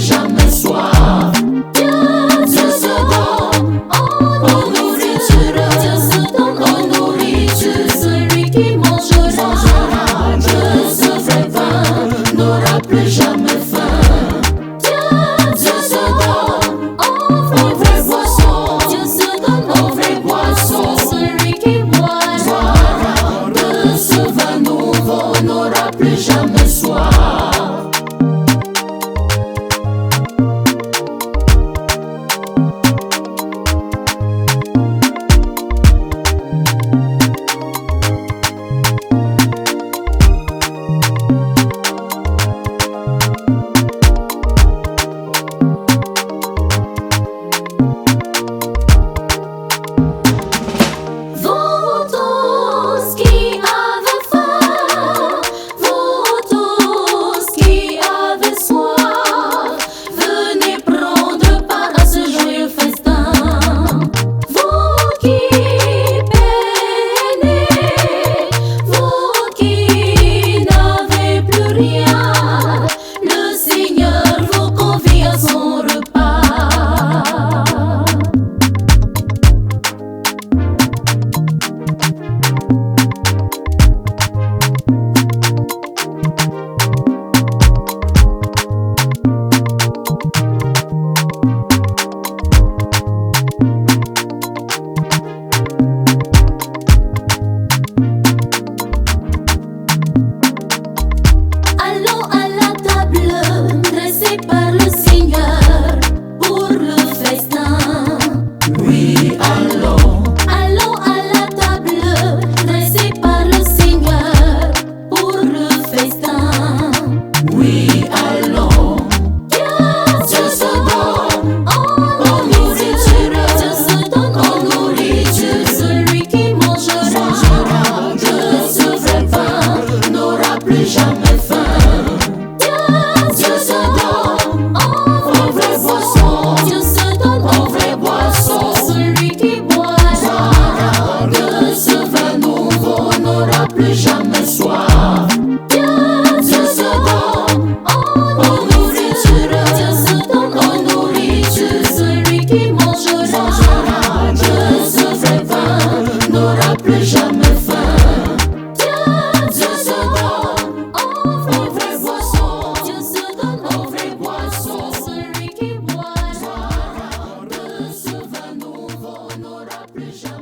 jamais soif. Dieu se donne en nourriture, Dieu se donne en nourriture. Celui qui mangera de ce vrai vin n'aura plus jamais faim. Dieu se donne en vraie boisson, Dieu se donne en vraie boisson. Celui qui boira de ce vin nouveau n'aura plus jamais soif. Le Seigneur vous convie à son repas. Allons à la table dressée par le Seigneur pour le festin. Oui, allons. Allons à la table dressée par le Seigneur pour le festin. Oui, allons. Dieu se donne en nourriture, Dieu se donne en nourriture. Celui qui mangera de ce vrai vin n'aura plus jamais faim. Dieu se donne en vraie boisson, Dieu se donne en vraie boisson. Celui qui boira de ce vin nouveau n'aura plus jamais soif. Dieu se donne en nourriture, Dieu se donne en nourriture. Celui qui mangera de ce vrai vin n'aura plus jamais faim. Dieu se donne en vraie boisson, Dieu se donne en vraie boisson. Celui qui boira de ce vin nouveau n'aura plus jamais